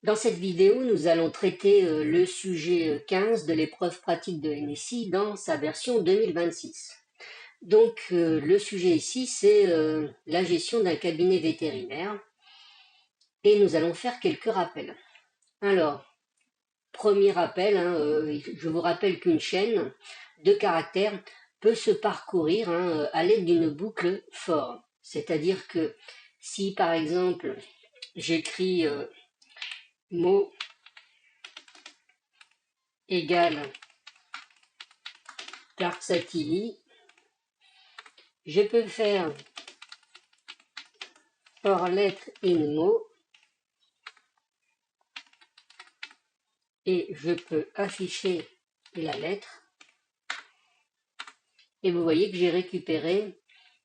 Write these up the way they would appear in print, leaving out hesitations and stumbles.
Dans cette vidéo, nous allons traiter le sujet 15 de l'épreuve pratique de NSI dans sa version 2026. Donc, le sujet ici, c'est la gestion d'un cabinet vétérinaire et nous allons faire quelques rappels. Alors, premier rappel, je vous rappelle qu'une chaîne de caractères peut se parcourir à l'aide d'une boucle for. C'est-à-dire que si, par exemple, j'écris mot égale Tarsatili, je peux faire for lettre in mot et je peux afficher la lettre et vous voyez que j'ai récupéré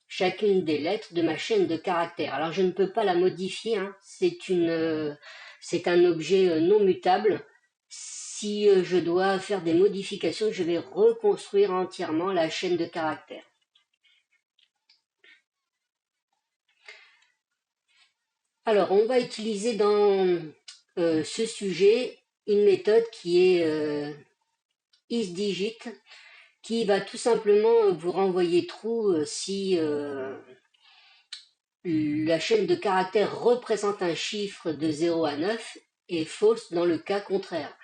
chacune des lettres de ma chaîne de caractères. Alors je ne peux pas la modifier, c'est un objet non mutable. Si je dois faire des modifications, je vais reconstruire entièrement la chaîne de caractères. Alors on va utiliser dans ce sujet une méthode qui est isDigit, qui va tout simplement vous renvoyer true si la chaîne de caractères représente un chiffre de 0 à 9 et false dans le cas contraire.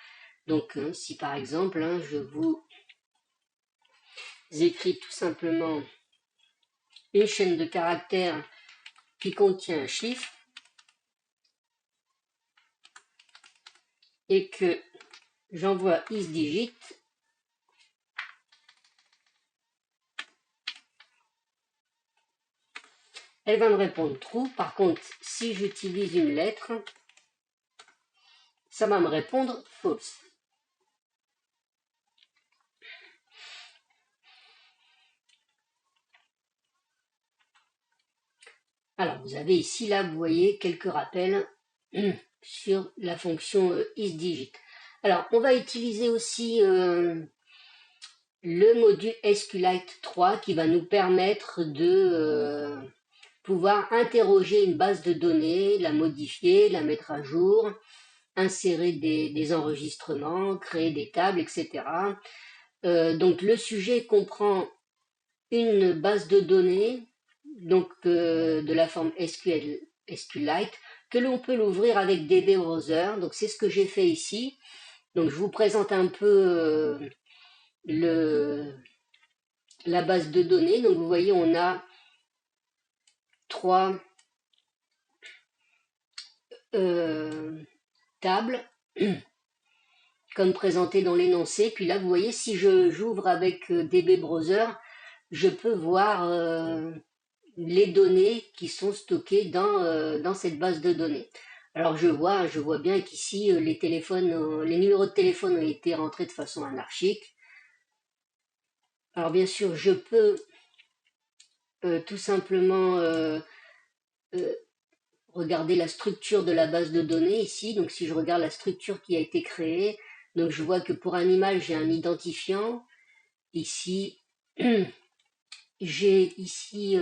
Donc si par exemple je vous écris tout simplement une chaîne de caractères qui contient un chiffre et que j'envoie isDigit, elle va me répondre true. Par contre, si j'utilise une lettre, ça va me répondre false. Alors, vous avez ici, là, vous voyez quelques rappels sur la fonction isDigit. Alors, on va utiliser aussi le module SQLite 3 qui va nous permettre de pouvoir interroger une base de données, la modifier, la mettre à jour, insérer des enregistrements, créer des tables, etc. Donc le sujet comprend une base de données donc de la forme SQLite que l'on peut l'ouvrir avec DB Browser. Donc c'est ce que j'ai fait ici. Donc je vous présente un peu la base de données. Donc vous voyez, on a trois tables comme présenté dans l'énoncé. Puis là, vous voyez, si j'ouvre avec DB Browser, je peux voir les données qui sont stockées dans cette base de données. Alors je vois bien qu'ici les numéros de téléphone ont été rentrés de façon anarchique. Alors bien sûr, je peux tout simplement regarder la structure de la base de données ici. Donc si je regarde la structure qui a été créée, donc je vois que pour animal, j'ai un identifiant. Ici, j'ai ici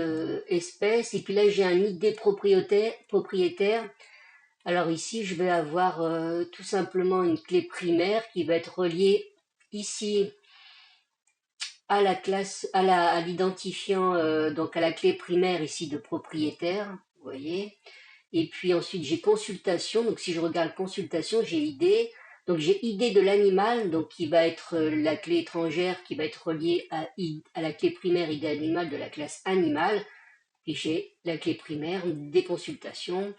espèce, et puis là j'ai un ID propriétaire. Alors ici, je vais avoir tout simplement une clé primaire qui va être reliée ici à la classe, à l'identifiant, donc à la clé primaire ici de propriétaire, vous voyez. Et puis ensuite, j'ai consultation. Donc si je regarde consultation, j'ai ID. Donc j'ai ID de l'animal, donc qui va être la clé étrangère qui va être reliée à la clé primaire ID animal de la classe animal. Et j'ai la clé primaire des consultations.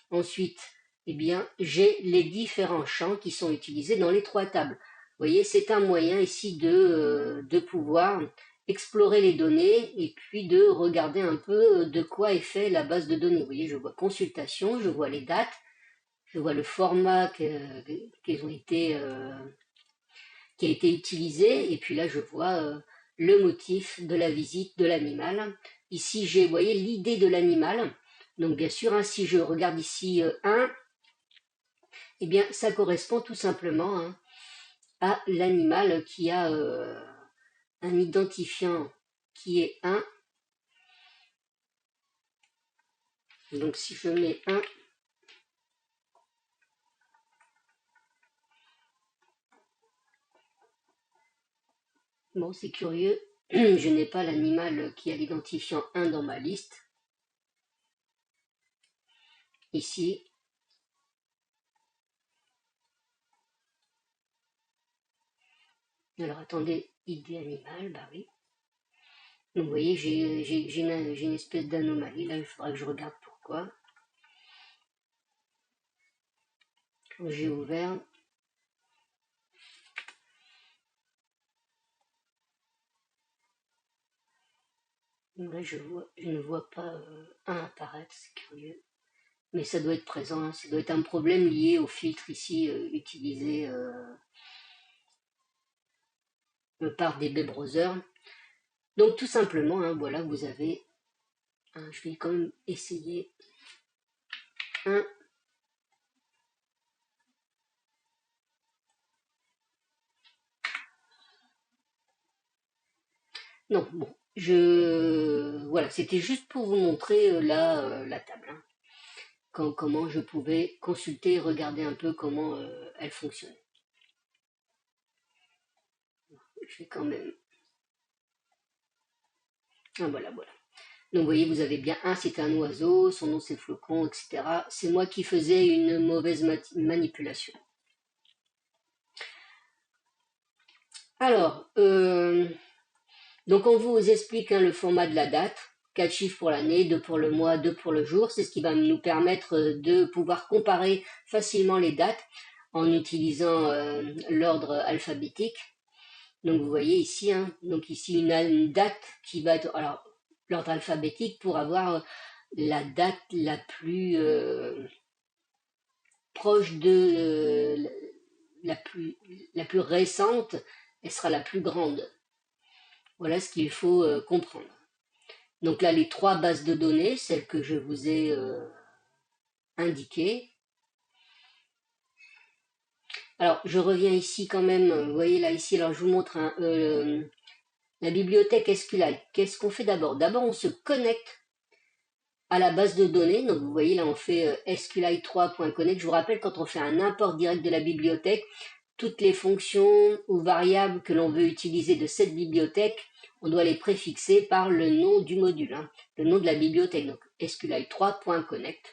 Ensuite, eh bien, j'ai les différents champs qui sont utilisés dans les trois tables. Vous voyez, c'est un moyen ici de pouvoir explorer les données et puis de regarder un peu de quoi est fait la base de données. Vous voyez, je vois consultation, je vois les dates, je vois le format qui a été utilisé, et puis là, je vois le motif de la visite de l'animal. Ici, j'ai, vous voyez, l'idée de l'animal. Donc, bien sûr, si je regarde ici 1, eh bien, ça correspond tout simplement à l'animal qui a un identifiant qui est 1. Donc, si je mets 1, Bon, c'est curieux, je n'ai pas l'animal qui a l'identifiant 1 dans ma liste. Ici, alors attendez, ID animal, bah oui. Donc vous voyez, j'ai une espèce d'anomalie, là il faudra que je regarde pourquoi. Quand j'ai ouvert, là je ne vois pas 1 apparaître, c'est curieux. Mais ça doit être présent, hein. Ça doit être un problème lié au filtre ici utilisé par DB Browser. Donc tout simplement, hein, voilà, vous avez, je vais quand même essayer un. Non, bon, voilà, c'était juste pour vous montrer la table, hein. Comment je pouvais consulter et regarder un peu comment elle fonctionne. Je vais quand même. Ah voilà, voilà. Donc vous voyez, vous avez bien c'est un oiseau, son nom c'est Flocon, etc. C'est moi qui faisais une mauvaise manipulation. Alors, donc on vous explique le format de la date, 4 chiffres pour l'année, 2 pour le mois, 2 pour le jour. C'est ce qui va nous permettre de pouvoir comparer facilement les dates en utilisant l'ordre alphabétique. Donc vous voyez ici, donc ici une date qui va être, alors l'ordre alphabétique pour avoir la date la plus proche de la plus récente, elle sera la plus grande. Voilà ce qu'il faut comprendre. Donc là, les 3 bases de données, celles que je vous ai indiquées. Alors, je reviens ici quand même, vous voyez là, ici, alors je vous montre la bibliothèque SQLite. Qu'est-ce qu'on fait d'abord? D'abord, on se connecte à la base de données. Donc, vous voyez là, on fait SQLite3.connect. Je vous rappelle, quand on fait un import direct de la bibliothèque, toutes les fonctions ou variables que l'on veut utiliser de cette bibliothèque, on doit les préfixer par le nom du module, le nom de la bibliothèque, donc SQLite3.connect.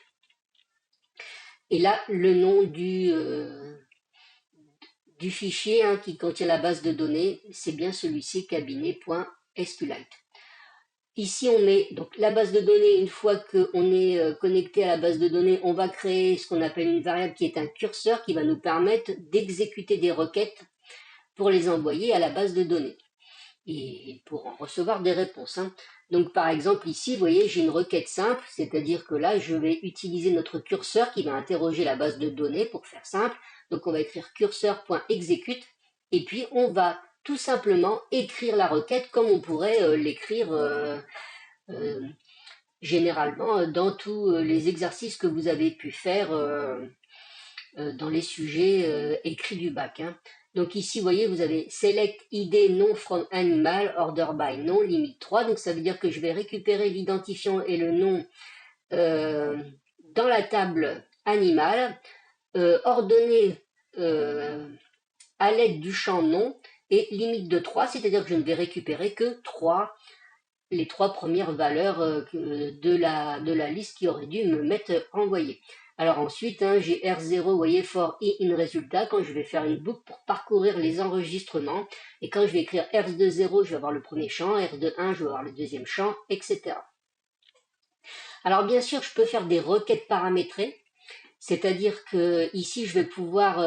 Et là, le nom du fichier qui contient la base de données, c'est bien celui-ci, cabinet.sqlite. Ici, on met donc la base de données. Une fois qu'on est connecté à la base de données, on va créer ce qu'on appelle une variable qui est un curseur qui va nous permettre d'exécuter des requêtes pour les envoyer à la base de données et pour en recevoir des réponses. Donc par exemple ici, vous voyez, j'ai une requête simple, c'est-à-dire que là, je vais utiliser notre curseur qui va interroger la base de données pour faire simple. Donc on va écrire curseur.execute et puis on va tout simplement écrire la requête comme on pourrait l'écrire généralement dans tous les exercices que vous avez pu faire dans les sujets écrits du bac. Donc ici, vous voyez, vous avez select ID non from animal, order by non, limite 3. Donc ça veut dire que je vais récupérer l'identifiant et le nom dans la table animal, ordonné à l'aide du champ nom et limite de 3, c'est-à-dire que je ne vais récupérer que les 3 premières valeurs de la liste qui aurait dû me m'être envoyée. Alors ensuite, j'ai R0, vous voyez, for i in résultat, quand je vais faire une boucle pour parcourir les enregistrements, et quand je vais écrire R2.0, je vais avoir le premier champ, R2.1, je vais avoir le deuxième champ, etc. Alors bien sûr, je peux faire des requêtes paramétrées, c'est-à-dire que ici, je vais pouvoir,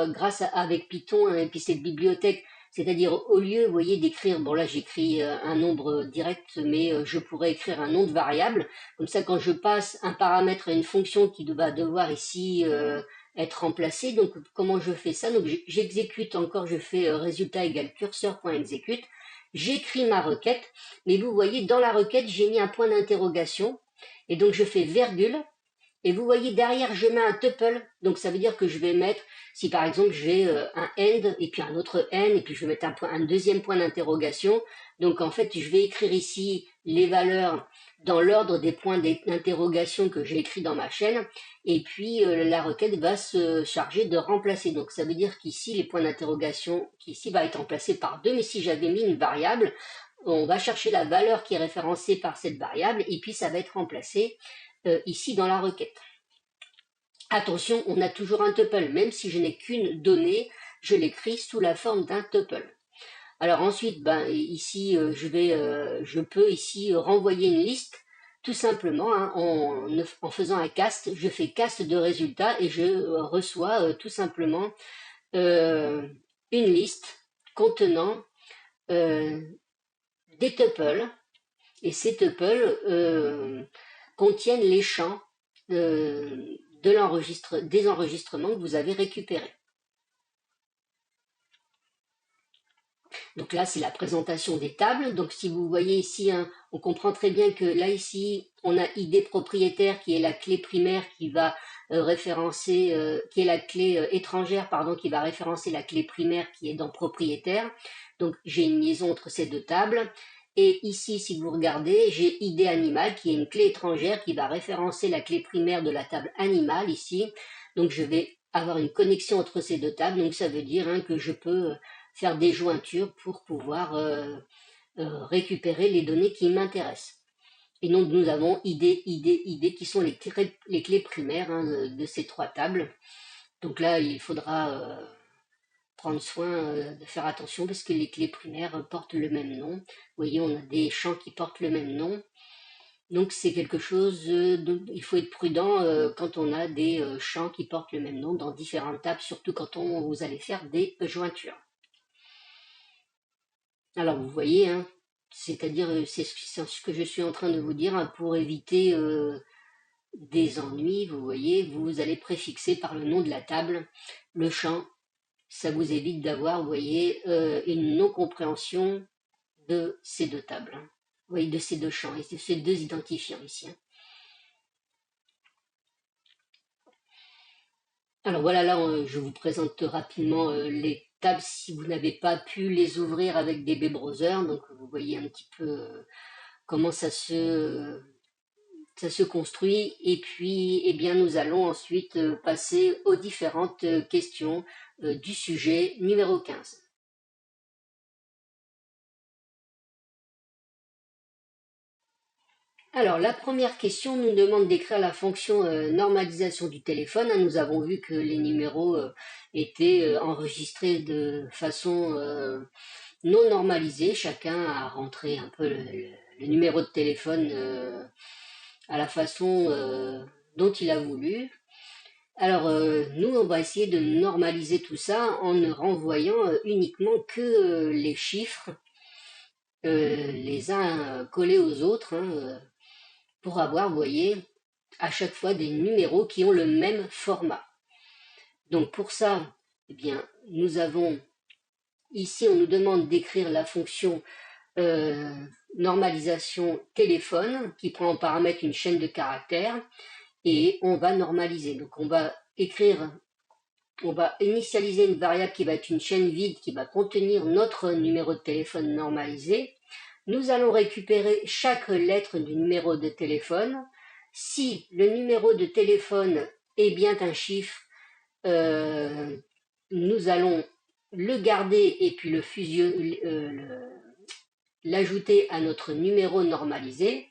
avec Python et puis cette bibliothèque, c'est-à-dire au lieu, vous voyez, d'écrire, bon là j'écris un nombre direct, mais je pourrais écrire un nom de variable. Comme ça, quand je passe un paramètre à une fonction qui va devoir ici être remplacée, donc comment je fais ça? Donc j'exécute encore, je fais résultat égale curseur.execute. J'écris ma requête, mais vous voyez, dans la requête, j'ai mis un point d'interrogation, et donc je fais virgule. Et vous voyez derrière, je mets un tuple, donc ça veut dire que je vais mettre, si par exemple j'ai un end, et puis un autre n, et puis je vais mettre un deuxième point d'interrogation, donc en fait je vais écrire ici les valeurs dans l'ordre des points d'interrogation que j'ai écrit dans ma chaîne, et puis la requête va se charger de remplacer. Donc ça veut dire qu'ici, les points d'interrogation, qui ici va être remplacé par 2, mais si j'avais mis une variable, on va chercher la valeur qui est référencée par cette variable, et puis ça va être remplacé ici dans la requête. Attention, on a toujours un tuple, même si je n'ai qu'une donnée, je l'écris sous la forme d'un tuple. Alors ensuite, ici, je peux ici renvoyer une liste, tout simplement, hein, en faisant un cast. Je fais cast de résultats et je reçois tout simplement une liste contenant des tuples, et ces tuples contiennent les champs des enregistrements que vous avez récupérés. Donc là, c'est la présentation des tables. Donc si vous voyez ici, hein, on comprend très bien que là, ici, on a ID propriétaire qui est la clé primaire qui va référencer, qui est la clé étrangère, pardon, qui va référencer la clé primaire qui est dans propriétaire. Donc j'ai une liaison entre ces deux tables. Et ici, si vous regardez, j'ai ID animal qui est une clé étrangère qui va référencer la clé primaire de la table animal ici. Donc je vais avoir une connexion entre ces deux tables. Donc ça veut dire hein, que je peux faire des jointures pour pouvoir récupérer les données qui m'intéressent. Et donc nous avons ID qui sont les clés primaires hein, de ces trois tables. Donc là, il faudra prendre soin de faire attention parce que les clés primaires portent le même nom. Vous voyez, on a des champs qui portent le même nom. Donc c'est quelque chose, il faut être prudent quand on a des champs qui portent le même nom dans différentes tables, surtout quand vous allez faire des jointures. Alors vous voyez, hein, c'est-à-dire c'est ce que je suis en train de vous dire, hein, pour éviter des ennuis, vous voyez, vous allez préfixer par le nom de la table le champ. Ça vous évite d'avoir, vous voyez, une non-compréhension de ces deux tables. Hein. Vous voyez, de ces deux champs, et de ces deux identifiants ici. Hein. Alors voilà, là, je vous présente rapidement les tables si vous n'avez pas pu les ouvrir avec DB Browser. Donc vous voyez un petit peu comment ça se construit. Et puis, eh bien, nous allons ensuite passer aux différentes questions du sujet numéro 15. Alors, la première question nous demande d'écrire la fonction normalisation du téléphone. Nous avons vu que les numéros étaient enregistrés de façon non normalisée. Chacun a rentré un peu le numéro de téléphone à la façon dont il a voulu. Alors, nous, on va essayer de normaliser tout ça en ne renvoyant uniquement que les chiffres, les uns collés aux autres, hein, pour avoir, vous voyez, à chaque fois des numéros qui ont le même format. Donc pour ça, eh bien, nous avons, ici on nous demande d'écrire la fonction normalisation téléphone qui prend en paramètre une chaîne de caractères et on va normaliser. Donc on va initialiser une variable qui va être une chaîne vide qui va contenir notre numéro de téléphone normalisé. Nous allons récupérer chaque lettre du numéro de téléphone. Si le numéro de téléphone est bien un chiffre, nous allons le garder et puis l'ajouter à notre numéro normalisé.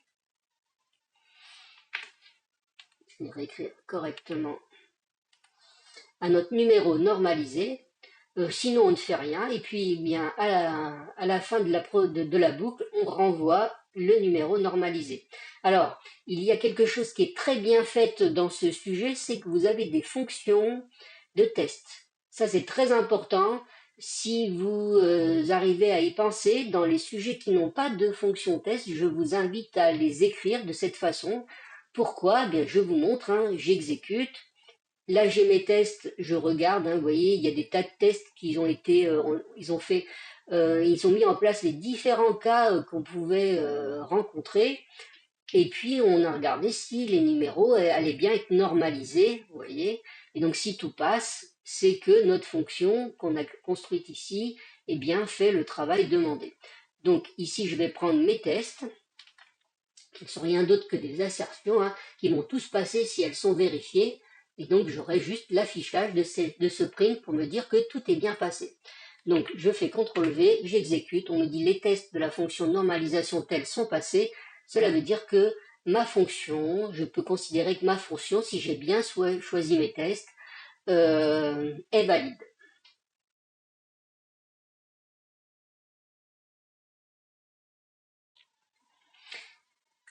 Je vais réécrire correctement. À notre numéro normalisé. Sinon, on ne fait rien. Et puis, eh bien, à la fin de la boucle, on renvoie le numéro normalisé. Alors, il y a quelque chose qui est très bien fait dans ce sujet, c'est que vous avez des fonctions de test. Ça, c'est très important. Si vous arrivez à y penser, dans les sujets qui n'ont pas de fonction test, je vous invite à les écrire de cette façon. Pourquoi ? Eh bien, je vous montre, hein, j'exécute. Là, j'ai mes tests, je regarde, hein, vous voyez, il y a des tas de tests qui ont été, ils ont mis en place les différents cas qu'on pouvait rencontrer. Et puis, on a regardé si les numéros allaient bien être normalisés, vous voyez. Et donc, si tout passe, c'est que notre fonction qu'on a construite ici, eh bien, fait le travail demandé. Donc, ici, je vais prendre mes tests qui ne sont rien d'autre que des assertions, hein, qui vont tous passer si elles sont vérifiées. Et donc, j'aurai juste l'affichage de ce print pour me dire que tout est bien passé. Donc, je fais CTRL V, j'exécute, on me dit les tests de la fonction normalisation telle sont passés. Cela veut dire que ma fonction, je peux considérer que ma fonction, si j'ai bien choisi mes tests, est valide.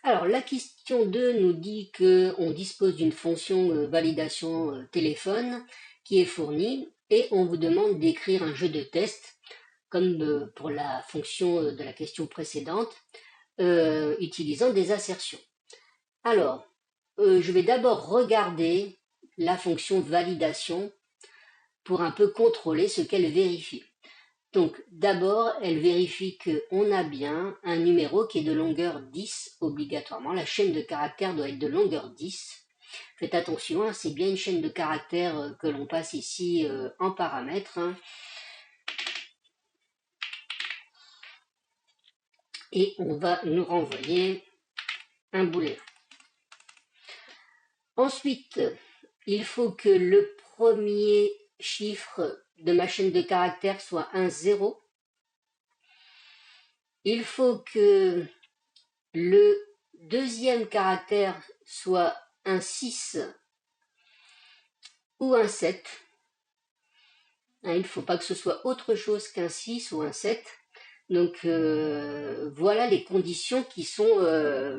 Alors, la question 2 nous dit qu'on dispose d'une fonction validation téléphone qui est fournie et on vous demande d'écrire un jeu de test, comme pour la fonction de la question précédente, utilisant des assertions. Alors, je vais d'abord regarder la fonction validation pour un peu contrôler ce qu'elle vérifie. Donc, d'abord, elle vérifie qu'on a bien un numéro qui est de longueur 10, obligatoirement. La chaîne de caractères doit être de longueur 10. Faites attention, hein, c'est bien une chaîne de caractères que l'on passe ici en paramètres. Hein. Et on va nous renvoyer un booléen. Ensuite, il faut que le premier chiffre de ma chaîne de caractères soit un 0. Il faut que le deuxième caractère soit un 6 ou un 7. Il ne faut pas que ce soit autre chose qu'un 6 ou un 7. Donc voilà les conditions qui sont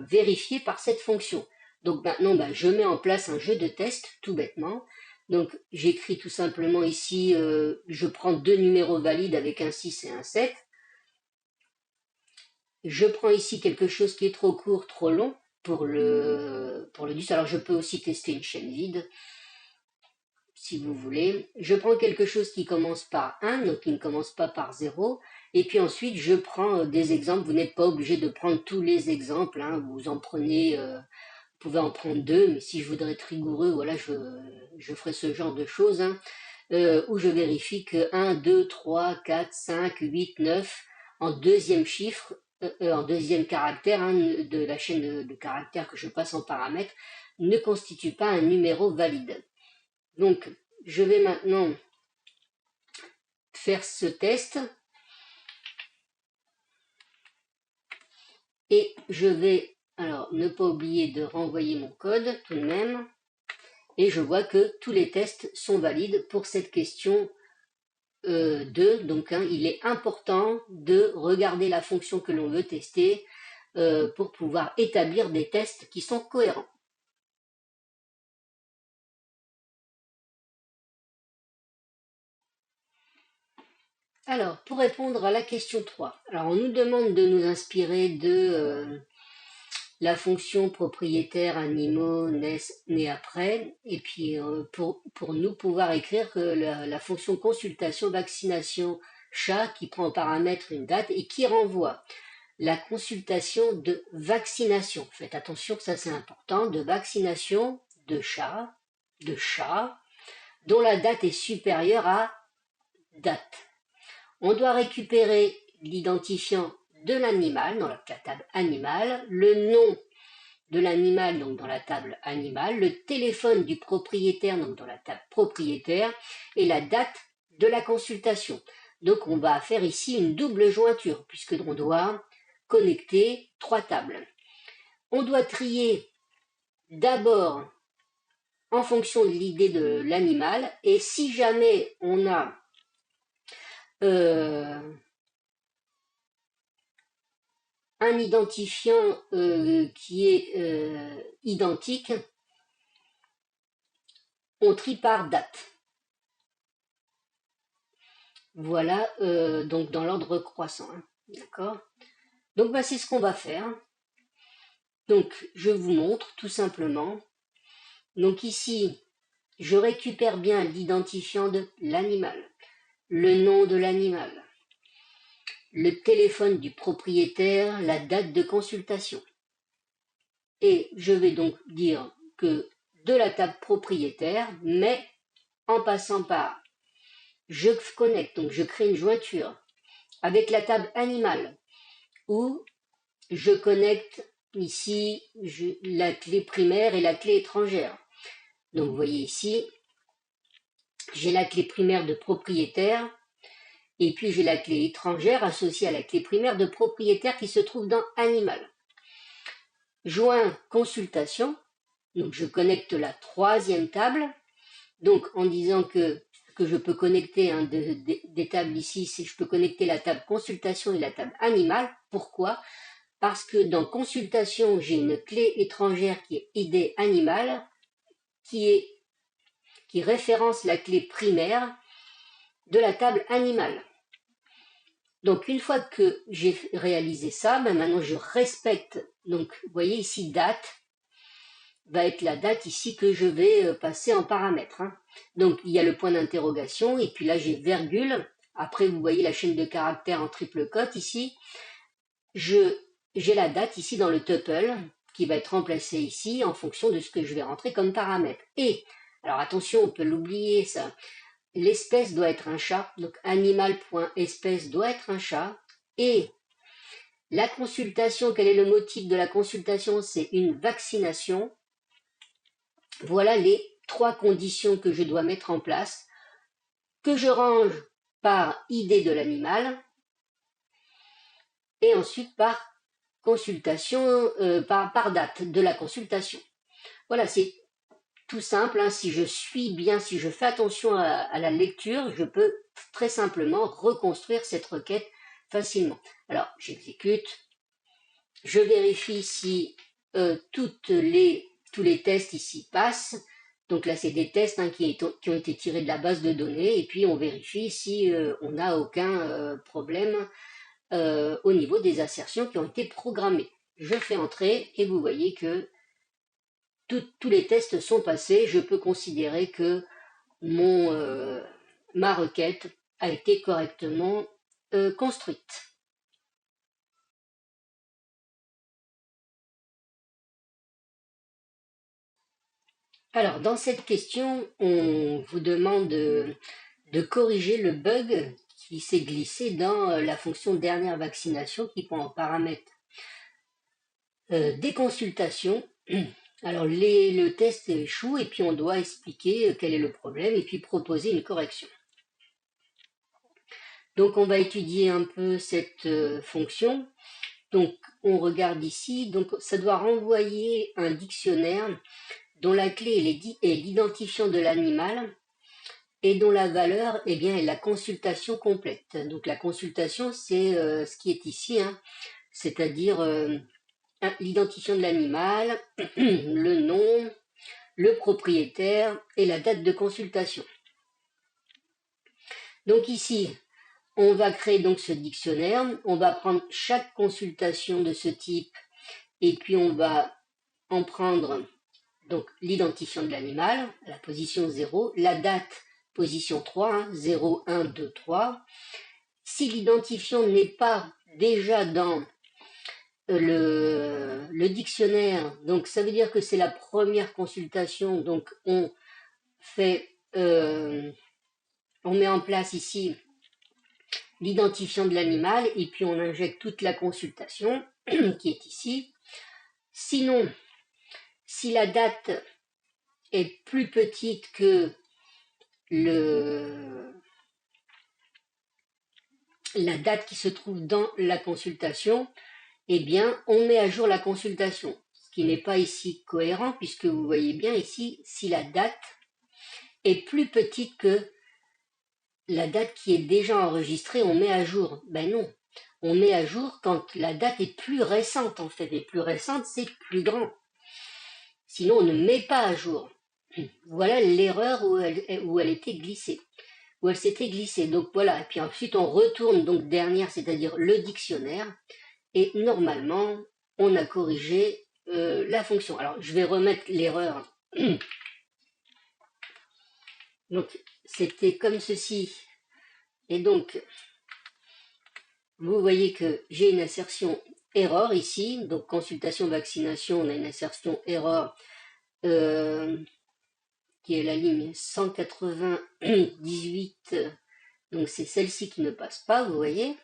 vérifiées par cette fonction. Donc maintenant, je mets en place un jeu de test, tout bêtement. Donc j'écris tout simplement ici, je prends deux numéros valides avec un 6 et un 7. Je prends ici quelque chose qui est trop court, trop long pour le 10. Alors je peux aussi tester une chaîne vide, si vous voulez. Je prends quelque chose qui commence par 1, donc qui ne commence pas par 0. Et puis ensuite, je prends des exemples. Vous n'êtes pas obligé de prendre tous les exemples. Hein. Vous en prenez, vous pouvez en prendre 2, mais si je voudrais être rigoureux, voilà, je ferai ce genre de choses. Hein, où je vérifie que 1, 2, 3, 4, 5, 8, 9, en deuxième chiffre, en deuxième caractère hein, de la chaîne de caractères que je passe en paramètres, ne constitue pas un numéro valide. Donc, je vais maintenant faire ce test et je vais, alors, ne pas oublier de renvoyer mon code tout de même et je vois que tous les tests sont valides pour cette question 2. Donc, il est important de regarder la fonction que l'on veut tester pour pouvoir établir des tests qui sont cohérents. Alors, pour répondre à la question 3, alors on nous demande de nous inspirer de la fonction propriétaire animaux né après, et puis pour nous pouvoir écrire que la fonction consultation vaccination chat qui prend en paramètre une date et qui renvoie la consultation de vaccination. Faites attention, ça c'est important, de vaccination de chat, dont la date est supérieure à date. On doit récupérer l'identifiant de l'animal dans la table animal, le nom de l'animal donc dans la table animal, le téléphone du propriétaire donc dans la table propriétaire et la date de la consultation. Donc on va faire ici une double jointure puisque on doit connecter trois tables. On doit trier d'abord en fonction de l'idée de l'animal et si jamais on a un identifiant qui est identique, on trie par date. Voilà, donc dans l'ordre croissant. Hein, d'accord ? Donc c'est ce qu'on va faire. Donc je vous montre tout simplement. Donc ici, je récupère bien l'identifiant de l'animal, le nom de l'animal, le téléphone du propriétaire, la date de consultation. Et je vais donc dire que de la table propriétaire, mais en passant par, je connecte, donc je crée une jointure avec la table animale, où je connecte ici la clé primaire et la clé étrangère. Donc vous voyez ici, j'ai la clé primaire de propriétaire et puis j'ai la clé étrangère associée à la clé primaire de propriétaire qui se trouve dans animal. Joint consultation, donc je connecte la troisième table. Donc en disant que je peux connecter des tables ici, c'est je peux connecter la table consultation et la table animal. Pourquoi? Parce que dans consultation, j'ai une clé étrangère qui est ID animal, qui référence la clé primaire de la table animal. Donc une fois que j'ai réalisé ça, maintenant je respecte, donc vous voyez ici date, va être la date ici que je vais passer en paramètre. Donc il y a le point d'interrogation et puis là j'ai virgule. Après vous voyez la chaîne de caractères en triple cote ici. J'ai la date ici dans le tuple qui va être remplacée ici en fonction de ce que je vais rentrer comme paramètre. Et alors attention, on peut l'oublier ça. L'espèce doit être un chat. Donc animal.espèce doit être un chat. Et la consultation, quel est le motif de la consultation? C'est une vaccination. Voilà les 3 conditions que je dois mettre en place, que je range par ID de l'animal et ensuite par consultation, par date de la consultation. Voilà, c'est tout simple. Si je suis bien, si je fais attention à la lecture, je peux très simplement reconstruire cette requête facilement. Alors, j'exécute, je vérifie si tous les tests ici passent. Donc là, c'est des tests qui ont été tirés de la base de données et puis on vérifie si on n'a aucun problème au niveau des assertions qui ont été programmées. Je fais entrer et vous voyez que tous les tests sont passés. Je peux considérer que ma requête a été correctement construite. Alors, dans cette question, on vous demande de corriger le bug qui s'est glissé dans la fonction dernière vaccination qui prend en paramètre des consultations. Alors, le test échoue et puis on doit expliquer quel est le problème et puis proposer une correction. Donc, on va étudier un peu cette fonction. Donc, on regarde ici. Donc, ça doit renvoyer un dictionnaire dont la clé est l'identifiant de l'animal et dont la valeur est la consultation complète. Donc la consultation, c'est ce qui est ici, c'est-à-dire l'identifiant de l'animal, le nom, le propriétaire et la date de consultation. Donc ici, on va créer donc ce dictionnaire, on va prendre chaque consultation de ce type et puis on va en prendre donc l'identifiant de l'animal, la position 0, la date, position 3, 0, 1, 2, 3. Si l'identifiant n'est pas déjà dans le dictionnaire, donc ça veut dire que c'est la première consultation, donc on met en place ici l'identifiant de l'animal et puis on injecte toute la consultation qui est ici. Sinon, si la date est plus petite que la date qui se trouve dans la consultation, eh bien, on met à jour la consultation. Ce qui n'est pas ici cohérent, puisque vous voyez bien ici, si la date est plus petite que la date qui est déjà enregistrée, on met à jour. Ben non, on met à jour quand la date est plus récente, en fait. Et plus récente, c'est plus grand. Sinon, on ne met pas à jour. Voilà l'erreur où elle était glissée. Où elle s'était glissée. Donc voilà, et puis ensuite on retourne donc dernière, c'est-à-dire le dictionnaire, et normalement on a corrigé la fonction. Alors je vais remettre l'erreur. Donc c'était comme ceci, et donc vous voyez que j'ai une assertion erreur ici, donc consultation vaccination, on a une assertion erreur qui est la ligne 198. Donc c'est celle-ci qui ne passe pas, vous voyez.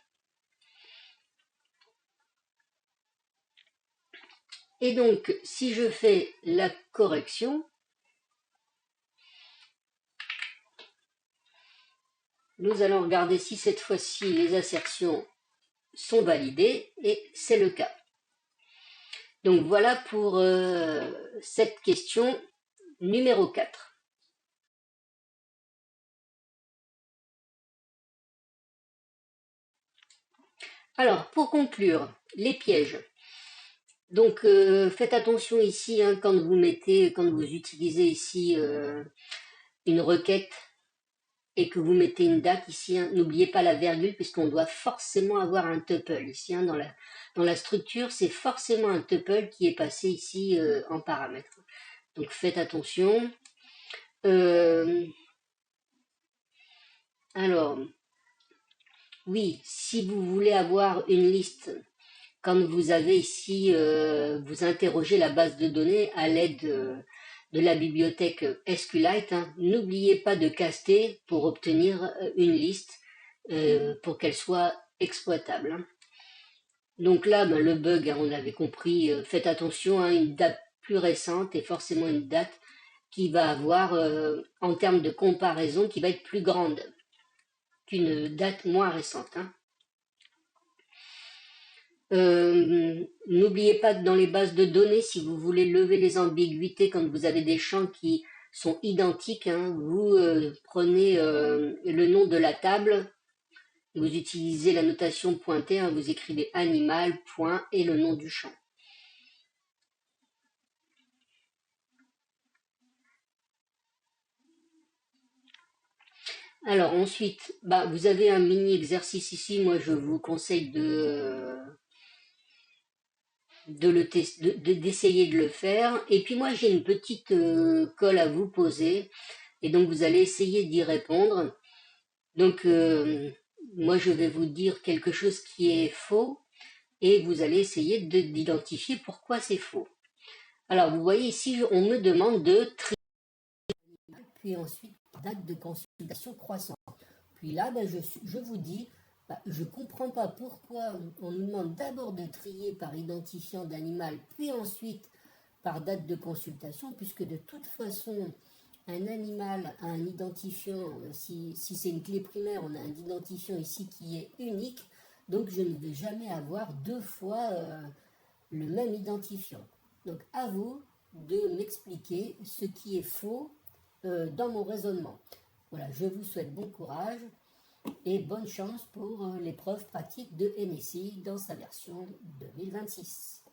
Et donc, si je fais la correction, nous allons regarder si cette fois-ci les assertions sont validées, et c'est le cas. Donc voilà pour cette question numéro 4. Alors, pour conclure, les pièges. Donc, faites attention ici, hein, quand vous utilisez ici une requête et que vous mettez une date ici, hein, n'oubliez pas la virgule puisqu'on doit forcément avoir un tuple ici, hein, dans la structure, c'est forcément un tuple qui est passé ici en paramètre. Donc, faites attention. Alors, oui, si vous voulez avoir une liste, comme vous avez ici, vous interrogez la base de données à l'aide de la bibliothèque SQLite, hein, n'oubliez pas de caster pour obtenir une liste pour qu'elle soit exploitable, hein. Donc là, ben, le bug, hein, on l'avait compris, faites attention à une date plus récente et forcément une date qui va avoir, en termes de comparaison, qui va être plus grande qu'une date moins récente, hein. N'oubliez pas que dans les bases de données, si vous voulez lever les ambiguïtés quand vous avez des champs qui sont identiques, hein, vous prenez le nom de la table, vous utilisez la notation pointée, hein, vous écrivez animal, point et le nom du champ. Alors ensuite, bah, vous avez un mini exercice ici, moi je vous conseille d'essayer de le faire. Et puis moi j'ai une petite colle à vous poser et donc vous allez essayer d'y répondre. Donc moi je vais vous dire quelque chose qui est faux et vous allez essayer d'identifier pourquoi c'est faux. Alors vous voyez ici on me demande de trier, puis ensuite date de consultation croissante. Puis là ben, je vous dis, bah, je ne comprends pas pourquoi on nous demande d'abord de trier par identifiant d'animal, puis ensuite par date de consultation, puisque de toute façon, un animal a un identifiant, si c'est une clé primaire, on a un identifiant ici qui est unique, donc je ne vais jamais avoir deux fois le même identifiant. Donc à vous de m'expliquer ce qui est faux dans mon raisonnement. Voilà, je vous souhaite bon courage et bonne chance pour l'épreuve pratique de NSI dans sa version 2026.